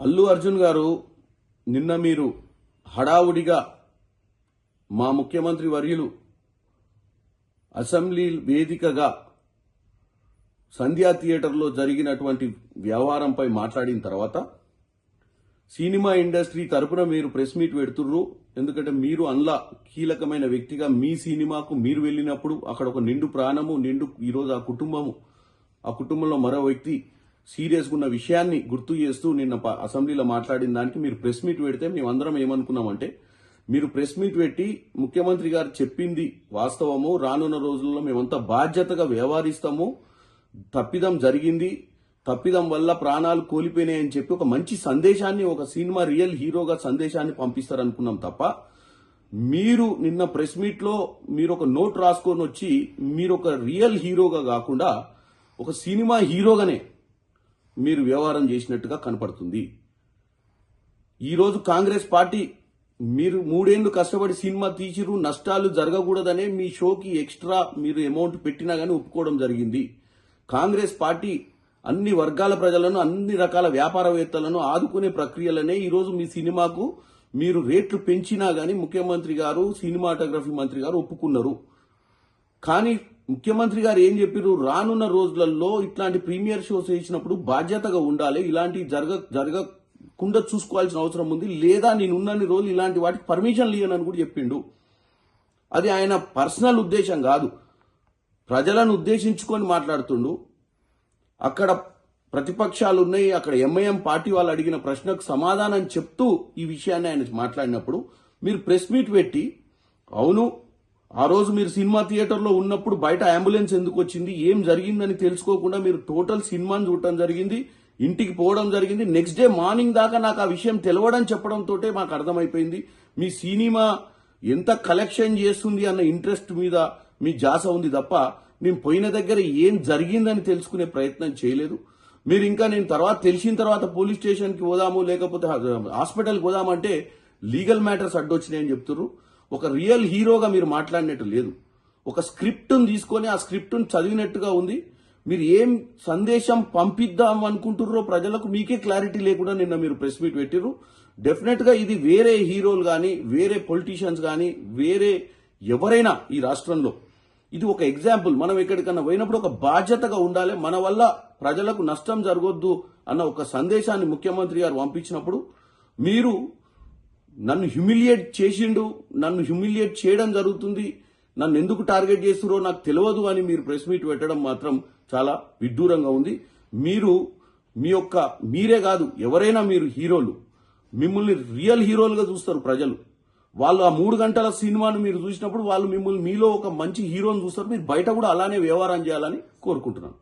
అల్లు అర్జున్ గారు నిన్న మీరు హడావుడిగా మా ముఖ్యమంత్రి వర్యులు అసెంబ్లీ వేదికగా సంధ్యా థియేటర్లో జరిగినటువంటి వ్యవహారంపై మాట్లాడిన తర్వాత సినిమా ఇండస్ట్రీ తరపున మీరు ప్రెస్ మీట్ పెడుతుర్రు. ఎందుకంటే మీరు అందులో కీలకమైన వ్యక్తిగా మీ సినిమాకు మీరు వెళ్ళినప్పుడు అక్కడ ఒక నిండు ప్రాణము ఈరోజు ఆ కుటుంబంలో మరో వ్యక్తి సీరియస్గా ఉన్న విషయాన్ని గుర్తు చేస్తూ నిన్న అసెంబ్లీలో మాట్లాడిన దానికి మీరు ప్రెస్ మీట్ పెడితే మేమందరం ఏమనుకున్నామంటే, మీరు ప్రెస్ మీట్ పెట్టి ముఖ్యమంత్రి గారు చెప్పింది వాస్తవము, రానున్న రోజుల్లో మేమంతా బాధ్యతగా వ్యవహరిస్తాము, తప్పిదం జరిగింది, తప్పిదం వల్ల ప్రాణాలు కోల్పోయినాయని చెప్పి ఒక మంచి సందేశాన్ని, ఒక సినిమా రియల్ హీరోగా సందేశాన్ని పంపిస్తారనుకున్నాం తప్ప, మీరు నిన్న ప్రెస్ మీట్ లో మీరు ఒక నోట్ రాసుకొని వచ్చి మీరు ఒక రియల్ హీరోగా కాకుండా ఒక సినిమా హీరోగానే మీరు వ్యవహారం చేసినట్టుగా కనపడుతుంది. ఈరోజు కాంగ్రెస్ పార్టీ మీరు 3 ఏళ్లు కష్టపడి సినిమా తీసిరు, నష్టాలు జరగకూడదనే మీ షోకి ఎక్స్ట్రా మీరు అమౌంట్ పెట్టినా గానీ ఒప్పుకోవడం జరిగింది. కాంగ్రెస్ పార్టీ అన్ని వర్గాల ప్రజలను, అన్ని రకాల వ్యాపారవేత్తలను ఆదుకునే ప్రక్రియలనే ఈరోజు మీ సినిమాకు మీరు రేట్లు పెంచినా గానీ ముఖ్యమంత్రి గారు, సినిమాటోగ్రఫీ మంత్రి గారు ఒప్పుకున్నారు. కానీ ముఖ్యమంత్రి గారు ఏం చెప్పారు, రానున్న రోజులలో ఇట్లాంటి ప్రీమియర్ షోస్ వేసినప్పుడు బాధ్యతగా ఉండాలి, ఇలాంటి జరగకుండా చూసుకోవాల్సిన అవసరం ఉంది, లేదా నేనున్నన్ని రోజులు ఇలాంటి వాటికి పర్మిషన్ ఇవ్వనని కూడా చెప్పిండు. అది ఆయన పర్సనల్ ఉద్దేశం కాదు, ప్రజలను ఉద్దేశించుకొని మాట్లాడుతుండు. అక్కడ ప్రతిపక్షాలు ఉన్నాయి, అక్కడ ఎంఐఎం పార్టీ వాళ్ళు అడిగిన ప్రశ్నకు సమాధానం చెప్తూ ఈ విషయాన్ని ఆయన మాట్లాడినప్పుడు మీరు ప్రెస్ మీట్ పెట్టి, అవును ఆ రోజు మీరు సినిమా థియేటర్లో ఉన్నప్పుడు బయట అంబులెన్స్ ఎందుకు వచ్చింది, ఏం జరిగిందని తెలుసుకోకుండా మీరు టోటల్ సినిమాని చూడటం జరిగింది, ఇంటికి పోవడం జరిగింది. నెక్స్ట్ డే మార్నింగ్ దాకా నాకు ఆ విషయం తెలవడం చెప్పడంతో మాకు అర్థమైపోయింది మీ సినిమా ఎంత కలెక్షన్ చేస్తుంది అన్న ఇంట్రెస్ట్ మీద మీ జాస ఉంది తప్ప మేము పోయిన దగ్గర ఏం జరిగిందని తెలుసుకునే ప్రయత్నం చేయలేదు. మీరు ఇంకా నేను తెలిసిన తర్వాత పోలీస్ స్టేషన్కి పోదాము, లేకపోతే హాస్పిటల్కి పోదామంటే లీగల్ మ్యాటర్స్ అడ్డొచ్చినాయని చెప్తున్నారు. ఒక రియల్ హీరోగా మీరు మాట్లాడినట్టు లేదు. ఒక స్క్రిప్ట్ను తీసుకొని ఆ స్క్రిప్ట్ను చదివినట్టుగా ఉంది. మీరు ఏం సందేశం పంపిద్దాం అనుకుంటుర్రో ప్రజలకు మీకే క్లారిటీ లేకుండా నిన్న మీరు ప్రెస్ మీట్ పెట్టిర్రు. డెఫినెట్ గా ఇది వేరే హీరోలు కానీ, వేరే పొలిటీషియన్స్ కానీ, వేరే ఎవరైనా ఈ రాష్ట్రంలో ఇది ఒక ఎగ్జాంపుల్. మనం ఎక్కడికన్నా పోయినప్పుడు ఒక బాధ్యతగా ఉండాలి, మన వల్ల ప్రజలకు నష్టం జరగొద్దు అన్న ఒక సందేశాన్ని ముఖ్యమంత్రి గారు పంపించినప్పుడు మీరు నన్ను హ్యూమిలియేట్ చేసిండు, నన్ను హ్యూమిలియేట్ చేయడం జరుగుతుంది, నన్ను ఎందుకు టార్గెట్ చేస్తురో నాకు తెలియదు అని మీరు ప్రెస్ మీట్ పెట్టడం మాత్రం చాలా విడ్డూరంగా ఉంది. మీరే కాదు ఎవరైనా మీరు హీరోలు, మిమ్మల్ని రియల్ హీరోలుగా చూస్తారు ప్రజలు. వాళ్ళు ఆ 3 గంటల సినిమాను మీరు చూసినప్పుడు వాళ్ళు మిమ్మల్ని మీలో ఒక మంచి హీరోని చూస్తారు. మీరు బయట కూడా అలానే వ్యవహారం చేయాలని కోరుకుంటున్నాను.